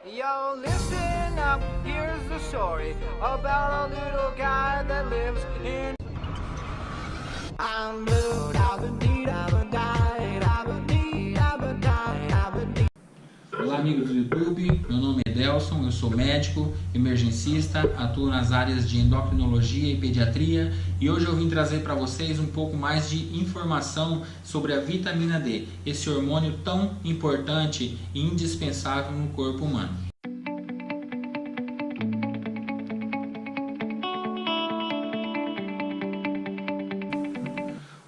Yo, listen up, here's the story about a little guy that lives in... I'm blue, I've been deed, I've been died, I've been deed, I've been died, I've been deed. Olá amigos do YouTube, meu nome é Delson, eu sou médico, emergencista, atuo nas áreas de endocrinologia e pediatria e hoje eu vim trazer para vocês um pouco mais de informação sobre a vitamina D, esse hormônio tão importante e indispensável no corpo humano.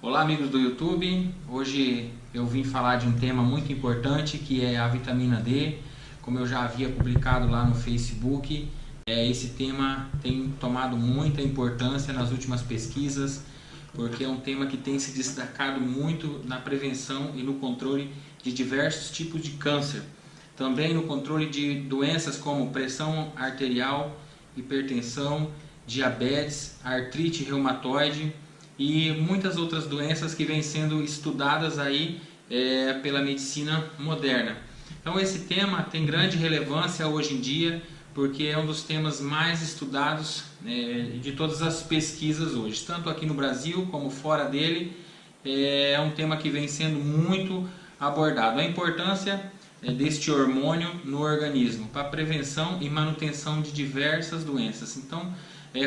Olá amigos do YouTube, hoje eu vim falar de um tema muito importante que é a vitamina D. Como eu já havia publicado lá no Facebook, esse tema tem tomado muita importância nas últimas pesquisas, porque é um tema que tem se destacado muito na prevenção e no controle de diversos tipos de câncer, também no controle de doenças como pressão arterial, hipertensão, diabetes, artrite reumatoide e muitas outras doenças que vêm sendo estudadas aí pela medicina moderna. Então esse tema tem grande relevância hoje em dia, porque é um dos temas mais estudados de todas as pesquisas hoje, tanto aqui no Brasil como fora dele. É um tema que vem sendo muito abordado, a importância deste hormônio no organismo para prevenção e manutenção de diversas doenças. Então,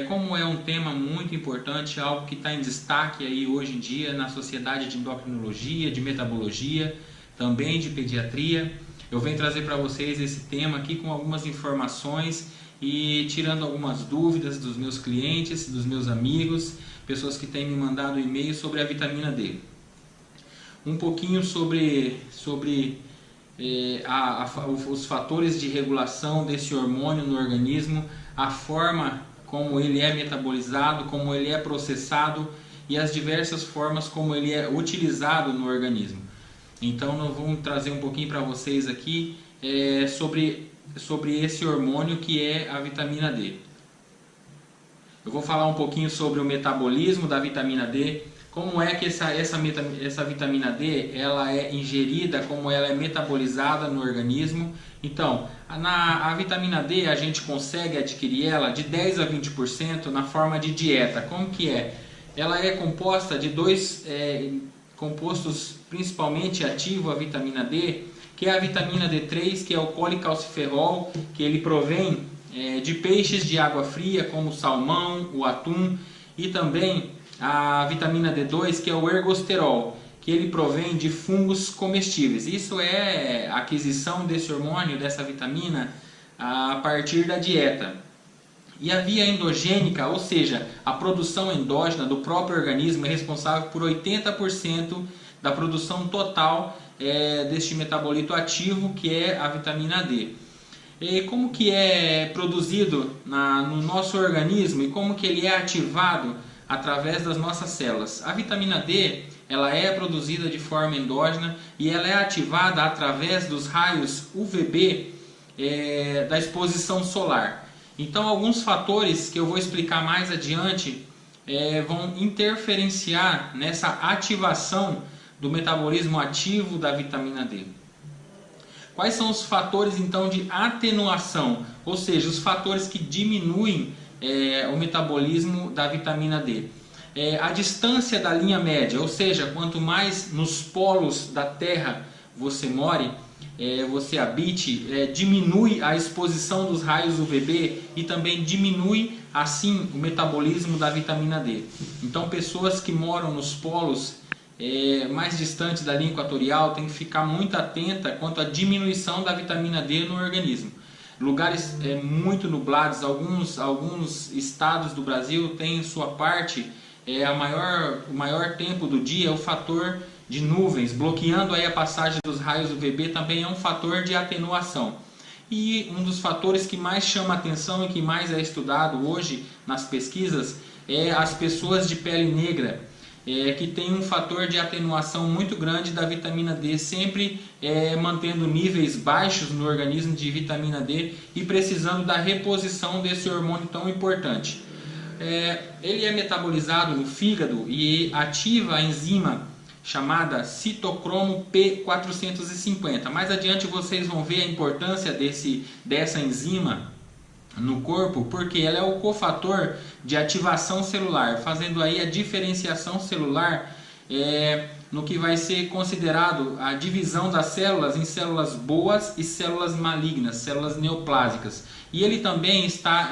como é um tema muito importante, algo que está em destaque aí hoje em dia na sociedade de endocrinologia, de metabologia, também de pediatria, eu venho trazer para vocês esse tema aqui com algumas informações e tirando algumas dúvidas dos meus clientes, dos meus amigos, pessoas que têm me mandado e-mail sobre a vitamina D. Um pouquinho sobre os fatores de regulação desse hormônio no organismo, a forma como ele é metabolizado, como ele é processado e as diversas formas como ele é utilizado no organismo. Então nós vamos trazer um pouquinho para vocês aqui sobre esse hormônio que é a vitamina D. Eu vou falar um pouquinho sobre o metabolismo da vitamina D, como é que essa vitamina D ela é ingerida, como ela é metabolizada no organismo. Então, a vitamina D a gente consegue adquirir ela de 10 a 20% na forma de dieta. Como que é? Ela é composta de dois compostos principalmente ativos, a vitamina D, que é a vitamina D3, que é o colicalciferol, que ele provém de peixes de água fria, como o salmão, o atum, e também a vitamina D2, que é o ergosterol, que ele provém de fungos comestíveis. Isso é a aquisição desse hormônio, dessa vitamina, a partir da dieta. E a via endogênica, ou seja, a produção endógena do próprio organismo, é responsável por 80% da produção total deste metabolito ativo, que é a vitamina D. E como que é produzido no nosso organismo e como que ele é ativado através das nossas células? A vitamina D ela é produzida de forma endógena e ela é ativada através dos raios UVB da exposição solar. Então alguns fatores que eu vou explicar mais adiante vão interferenciar nessa ativação do metabolismo ativo da vitamina D. Quais são os fatores então de atenuação, ou seja, os fatores que diminuem o metabolismo da vitamina D? A distância da linha média, ou seja, quanto mais nos polos da Terra você more, você habite, diminui a exposição dos raios UVB e também diminui assim o metabolismo da vitamina D. Então pessoas que moram nos polos mais distantes da linha equatorial têm que ficar muito atenta quanto à diminuição da vitamina D no organismo. Lugares muito nublados, alguns estados do Brasil têm sua parte, o maior tempo do dia, o fator de nuvens, bloqueando aí a passagem dos raios UVB, também é um fator de atenuação. E um dos fatores que mais chama atenção e que mais é estudado hoje nas pesquisas é as pessoas de pele negra, que tem um fator de atenuação muito grande da vitamina D, sempre mantendo níveis baixos no organismo de vitamina D e precisando da reposição desse hormônio tão importante. Ele é metabolizado no fígado e ativa a enzima chamada citocromo P450. Mais adiante vocês vão ver a importância dessa enzima no corpo, porque ela é o cofator de ativação celular, fazendo aí a diferenciação celular no que vai ser considerado a divisão das células em células boas e células malignas, células neoplásicas. E ele também está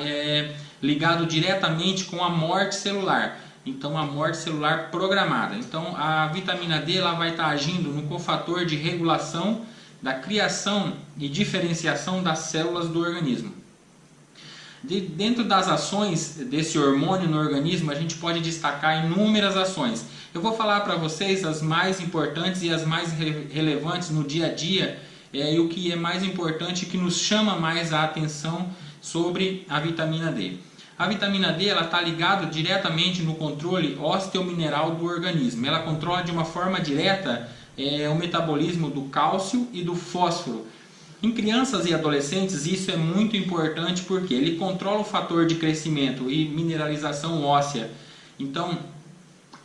ligado diretamente com a morte celular. Então, a morte celular programada. Então, a vitamina D ela vai estar agindo no cofator de regulação da criação e diferenciação das células do organismo. Dentro das ações desse hormônio no organismo, a gente pode destacar inúmeras ações. Eu vou falar para vocês as mais importantes e as mais relevantes no dia a dia, e o que é mais importante, que nos chama mais a atenção sobre a vitamina D. A vitamina D está ligada diretamente no controle osteomineral do organismo. Ela controla de uma forma direta o metabolismo do cálcio e do fósforo. Em crianças e adolescentes isso é muito importante porque ele controla o fator de crescimento e mineralização óssea. Então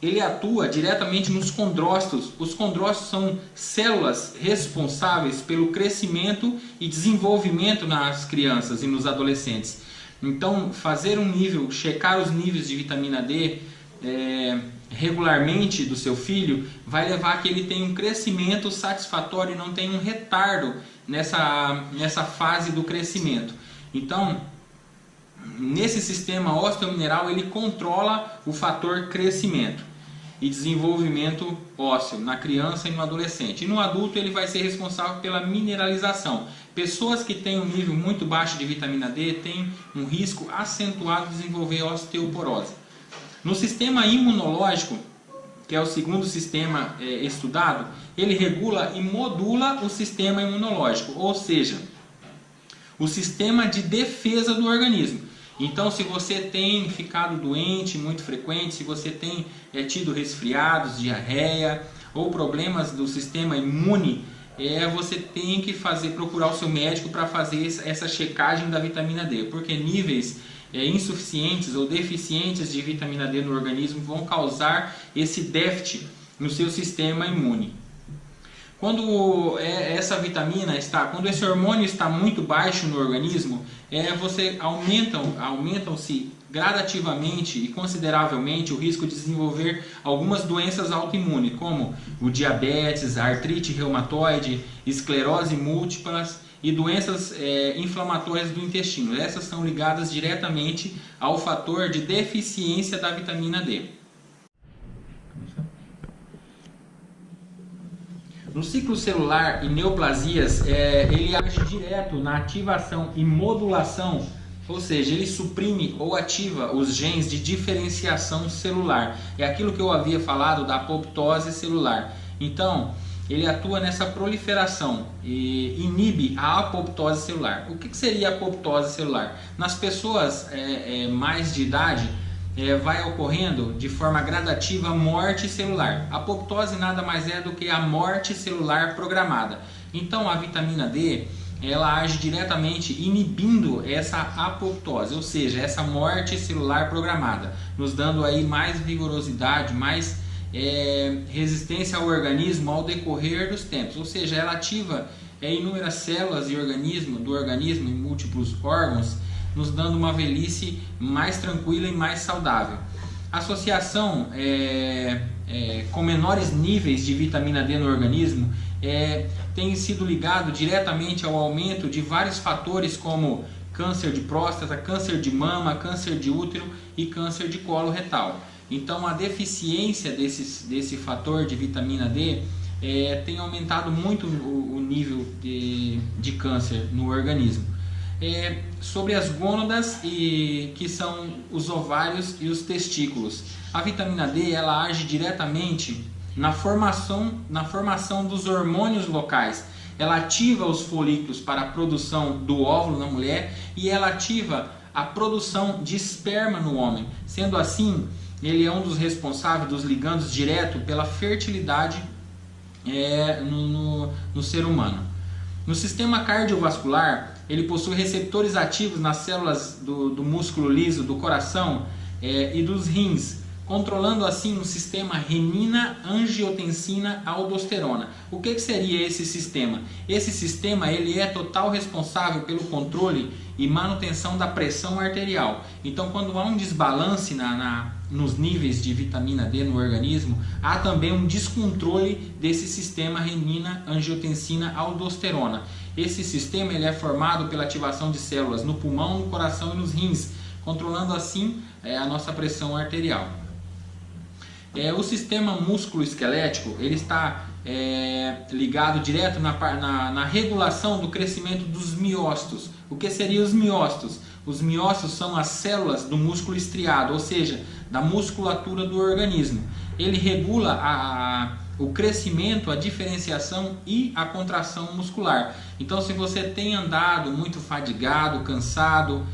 ele atua diretamente nos condrócitos. Os condrócitos são células responsáveis pelo crescimento e desenvolvimento nas crianças e nos adolescentes. Então checar os níveis de vitamina D regularmente do seu filho vai levar a que ele tenha um crescimento satisfatório e não tenha um retardo nessa fase do crescimento. Então, nesse sistema osteomineral ele controla o fator crescimento e desenvolvimento ósseo na criança e no adolescente. E no adulto ele vai ser responsável pela mineralização. Pessoas que têm um nível muito baixo de vitamina D têm um risco acentuado de desenvolver osteoporose. No sistema imunológico, que é o segundo sistema estudado, ele regula e modula o sistema imunológico, ou seja, o sistema de defesa do organismo. Então, se você tem ficado doente muito frequente, se você tem tido resfriados, diarreia ou problemas do sistema imune, você tem que procurar o seu médico para fazer essa checagem da vitamina D, porque níveis insuficientes ou deficientes de vitamina D no organismo vão causar esse déficit no seu sistema imune. Quando quando esse hormônio está muito baixo no organismo, aumentam-se gradativamente e consideravelmente o risco de desenvolver algumas doenças autoimunes, como o diabetes, a artrite reumatoide, esclerose múltiplas e doenças inflamatórias do intestino. Essas são ligadas diretamente ao fator de deficiência da vitamina D. No ciclo celular e neoplasias, ele age direto na ativação e modulação, ou seja, ele suprime ou ativa os genes de diferenciação celular. É aquilo que eu havia falado da apoptose celular. Então, ele atua nessa proliferação e inibe a apoptose celular. O que seria a apoptose celular? Nas pessoas mais de idade, vai ocorrendo de forma gradativa a morte celular. A apoptose nada mais é do que a morte celular programada. Então a vitamina D ela age diretamente inibindo essa apoptose, ou seja, essa morte celular programada, nos dando aí mais vigorosidade, mais resistência ao organismo ao decorrer dos tempos. Ou seja, ela ativa inúmeras células do organismo em múltiplos órgãos, nos dando uma velhice mais tranquila e mais saudável. A associação com menores níveis de vitamina D no organismo tem sido ligado diretamente ao aumento de vários fatores como câncer de próstata, câncer de mama, câncer de útero e câncer de colo retal. Então a deficiência desse fator de vitamina D tem aumentado muito o nível de câncer no organismo. Sobre as gônadas, que são os ovários e os testículos. A vitamina D ela age diretamente na formação dos hormônios locais. Ela ativa os folículos para a produção do óvulo na mulher e ela ativa a produção de esperma no homem. Sendo assim, ele é um dos responsáveis dos ligandos direto pela fertilidade no ser humano. No sistema cardiovascular, ele possui receptores ativos nas células do músculo liso do coração e dos rins, controlando assim o sistema renina, angiotensina, aldosterona. O que seria esse sistema? Esse sistema ele é total responsável pelo controle e manutenção da pressão arterial. Então, quando há um desbalance nos níveis de vitamina D no organismo, há também um descontrole desse sistema renina, angiotensina, aldosterona. Esse sistema ele é formado pela ativação de células no pulmão, no coração e nos rins, controlando assim a nossa pressão arterial. O sistema músculo-esquelético ele está ligado direto na regulação do crescimento dos miócitos. O que seriam os miócitos? Os miócitos são as células do músculo estriado, ou seja, da musculatura do organismo. Ele regula o crescimento, a diferenciação e a contração muscular. Então, se você tem andado muito fadigado, cansado,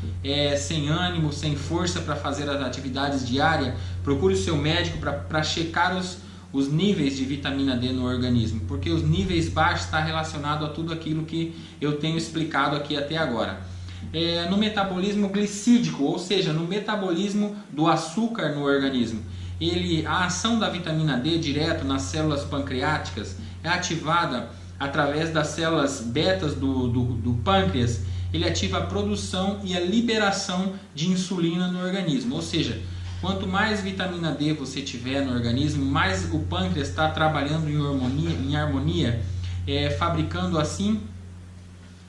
sem ânimo, sem força para fazer as atividades diárias, procure o seu médico para checar os níveis de vitamina D no organismo, porque os níveis baixos estão relacionados a tudo aquilo que eu tenho explicado aqui até agora. No metabolismo glicídico, ou seja, no metabolismo do açúcar no organismo, a ação da vitamina D direto nas células pancreáticas é ativada através das células betas do pâncreas. Ele ativa a produção e a liberação de insulina no organismo, ou seja, quanto mais vitamina D você tiver no organismo, mais o pâncreas está trabalhando em harmonia, fabricando assim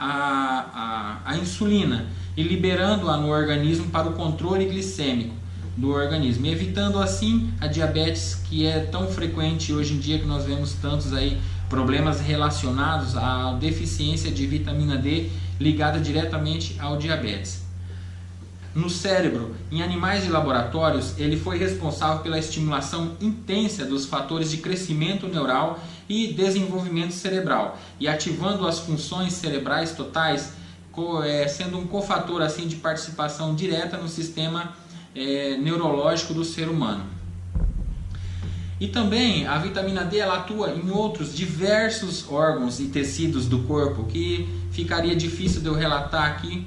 a insulina e liberando-a no organismo para o controle glicêmico do organismo, evitando assim a diabetes, que é tão frequente hoje em dia, que nós vemos tantos aí problemas relacionados à deficiência de vitamina D ligada diretamente ao diabetes. No cérebro, em animais de laboratórios, ele foi responsável pela estimulação intensa dos fatores de crescimento neural e desenvolvimento cerebral, e ativando as funções cerebrais totais, sendo um cofator assim de participação direta no sistema neurológico do ser humano. E também a vitamina D ela atua em outros diversos órgãos e tecidos do corpo, que ficaria difícil de eu relatar aqui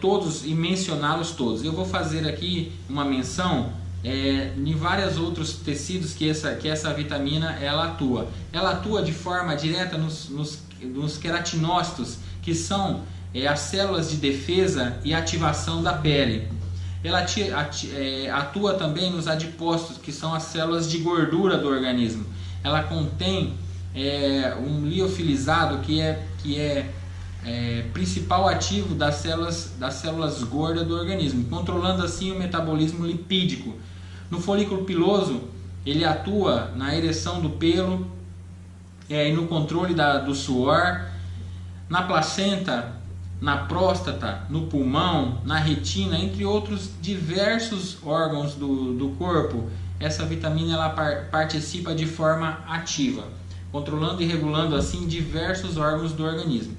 todos e mencioná-los todos. Eu vou fazer aqui uma menção em vários outros tecidos que essa vitamina ela atua. Ela atua de forma direta nos queratinócitos, que são as células de defesa e ativação da pele. Ela atua também nos adipócitos, que são as células de gordura do organismo. Ela contém um liofilizado, que é principal ativo das células gordas do organismo, controlando assim o metabolismo lipídico. No folículo piloso, ele atua na ereção do pelo e no controle do suor. Na placenta, na próstata, no pulmão, na retina, entre outros diversos órgãos do corpo, essa vitamina ela participa de forma ativa, controlando e regulando assim diversos órgãos do organismo.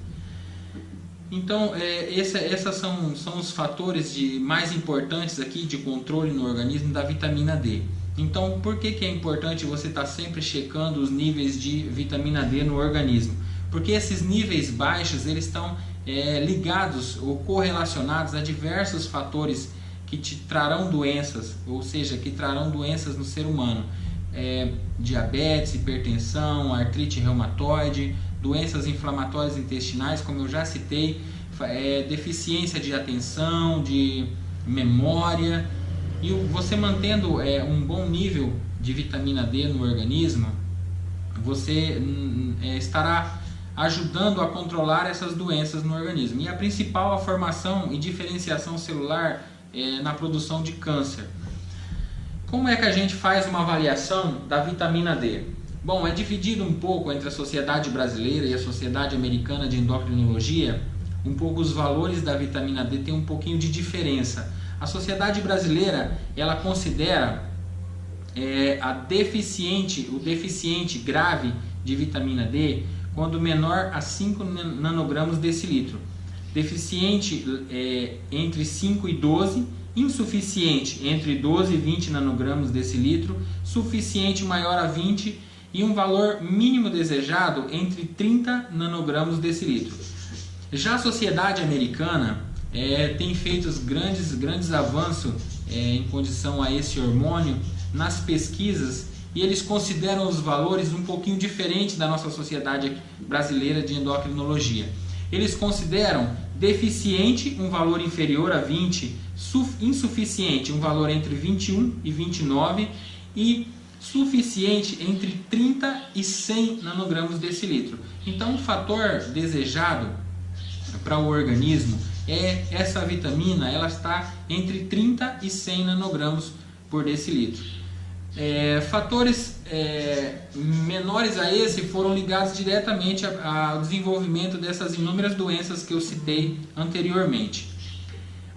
Então, esses são os fatores mais importantes aqui de controle no organismo da vitamina D. Então, por que é importante você estar sempre checando os níveis de vitamina D no organismo? Porque esses níveis baixos eles estão ligados ou correlacionados a diversos fatores que te trarão doenças, ou seja, que trarão doenças no ser humano. Diabetes, hipertensão, artrite reumatoide, doenças inflamatórias intestinais, como eu já citei, deficiência de atenção, de memória. E você mantendo um bom nível de vitamina D no organismo, você estará ajudando a controlar essas doenças no organismo. E a principal, a formação e diferenciação celular na produção de câncer. Como é que a gente faz uma avaliação da vitamina D? Bom, é dividido um pouco entre a Sociedade Brasileira e a Sociedade Americana de Endocrinologia. Um pouco os valores da vitamina D tem um pouquinho de diferença. A Sociedade Brasileira, ela considera o deficiente grave de vitamina D quando menor a 5 nanogramos decilitro. Deficiente entre 5 e 12, insuficiente entre 12 e 20 nanogramos decilitro, suficiente maior a 20 e um valor mínimo desejado entre 30 nanogramos decilitro. Já a Sociedade Americana tem feito grandes avanços em condição a esse hormônio, nas pesquisas e eles consideram os valores um pouquinho diferente da nossa sociedade brasileira de endocrinologia. Eles consideram deficiente um valor inferior a 20, insuficiente um valor entre 21 e 29 e suficiente entre 30 e 100 nanogramos decilitro. Então, o fator desejado para o organismo é essa vitamina, ela está entre 30 e 100 nanogramos por decilitro. Fatores menores a esse foram ligados diretamente ao desenvolvimento dessas inúmeras doenças que eu citei anteriormente.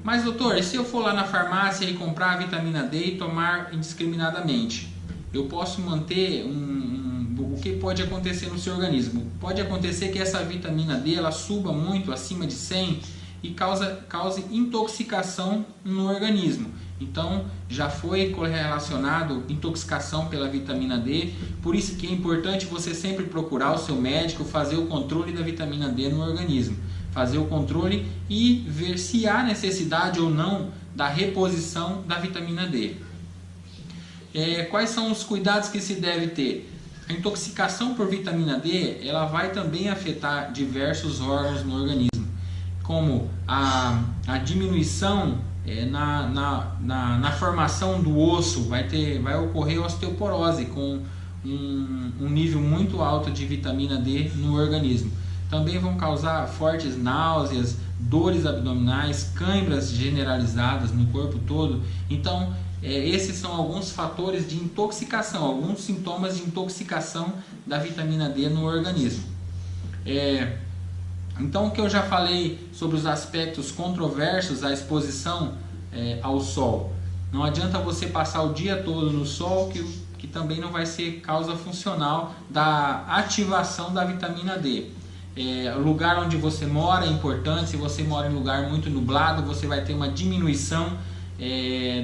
Mas doutor, e se eu for lá na farmácia e comprar a vitamina D e tomar indiscriminadamente? Eu posso manter o que pode acontecer no seu organismo? Pode acontecer que essa vitamina D ela suba muito acima de 100 e cause intoxicação no organismo. Então já foi correlacionado intoxicação pela vitamina D, por isso que é importante você sempre procurar o seu médico, fazer o controle da vitamina D no organismo, fazer o controle e ver se há necessidade ou não da reposição da vitamina D. Quais são os cuidados que se deve ter? A intoxicação por vitamina D ela vai também afetar diversos órgãos no organismo, como a diminuição na formação do osso, vai ocorrer osteoporose com um nível muito alto de vitamina D no organismo. Também vão causar fortes náuseas, dores abdominais, câimbras generalizadas no corpo todo. Então, esses são alguns fatores de intoxicação, alguns sintomas de intoxicação da vitamina D no organismo. Então, o que eu já falei sobre os aspectos controversos à exposição ao sol. Não adianta você passar o dia todo no sol, que também não vai ser causa funcional da ativação da vitamina D. O lugar onde você mora é importante. Se você mora em lugar muito nublado, você vai ter uma diminuição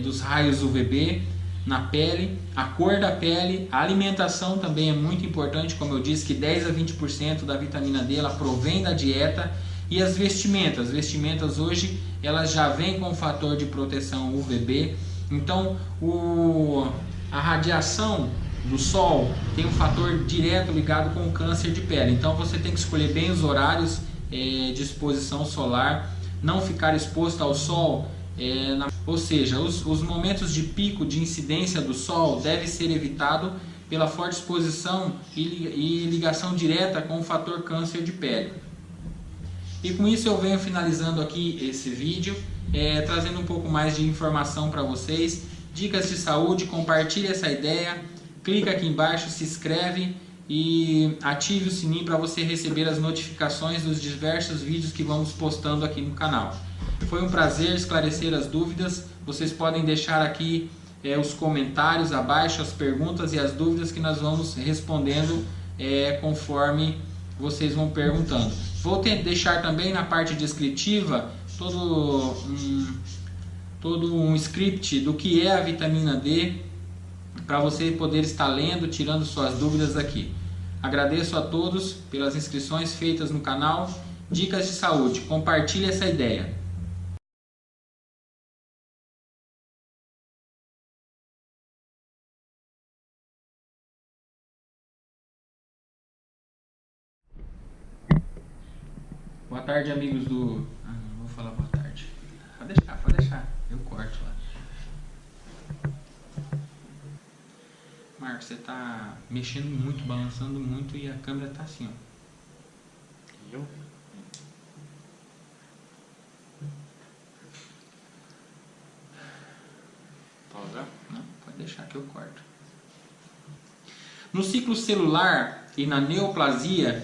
dos raios UVB na pele, a cor da pele, a alimentação também é muito importante, como eu disse que 10 a 20% da vitamina D ela provém da dieta, e as vestimentas hoje elas já vêm com fator de proteção UVB, então a radiação do sol tem um fator direto ligado com o câncer de pele, então você tem que escolher bem os horários de exposição solar, não ficar exposto ao sol. Ou seja, os momentos de pico de incidência do sol deve ser evitado pela forte exposição e ligação direta com o fator câncer de pele. E com isso eu venho finalizando aqui esse vídeo, trazendo um pouco mais de informação para vocês, dicas de saúde. Compartilhe essa ideia, clica aqui embaixo, se inscreve e ative o sininho para você receber as notificações dos diversos vídeos que vamos postando aqui no canal. Foi um prazer esclarecer as dúvidas. Vocês podem deixar aqui os comentários abaixo, as perguntas e as dúvidas que nós vamos respondendo conforme vocês vão perguntando. Vou deixar também na parte descritiva todo um script do que é a vitamina D, para você poder estar lendo, tirando suas dúvidas aqui. Agradeço a todos pelas inscrições feitas no canal Dicas de Saúde. Compartilhe essa ideia. Boa tarde, amigos do... não vou falar boa tarde. Pode deixar. Eu corto lá. Marcos, você tá mexendo muito, balançando muito e a câmera tá assim, ó. Eu? Pausa? Não, pode deixar que eu corto. No ciclo celular e na neoplasia,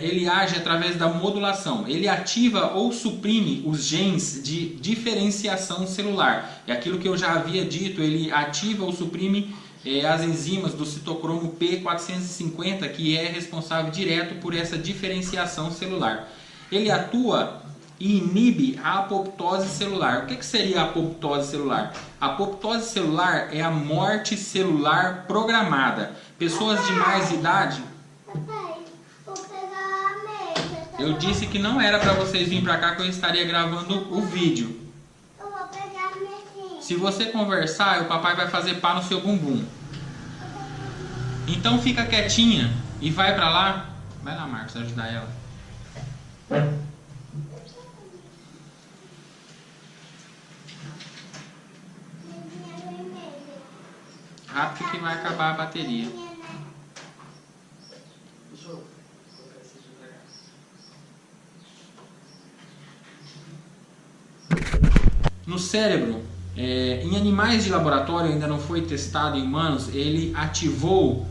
ele age através da modulação. Ele ativa ou suprime os genes de diferenciação celular. É aquilo que eu já havia dito, ele ativa ou suprime as enzimas do citocromo P450, que é responsável direto por essa diferenciação celular. Ele atua e inibe a apoptose celular. O que seria a apoptose celular? A apoptose celular é a morte celular programada. Pessoas de mais idade... Eu disse que não era para vocês virem para cá, que eu estaria gravando o vídeo. Eu vou pegar a mesinha. Se você conversar, o papai vai fazer pá no seu bumbum. Então fica quietinha e vai pra lá. Vai lá, Marcos, ajudar ela. Rápido que vai acabar a bateria. No cérebro, em animais de laboratório, ainda não foi testado em humanos, ele ativou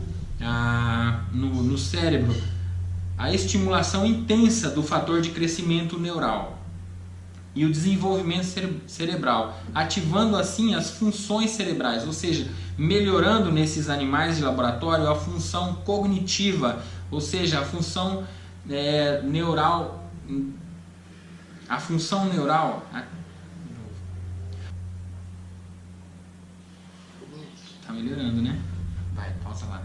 no cérebro a estimulação intensa do fator de crescimento neural e o desenvolvimento cerebral, ativando assim as funções cerebrais, ou seja, melhorando nesses animais de laboratório a função cognitiva, ou seja, a função neural, tá melhorando, né? Vai, pausa lá.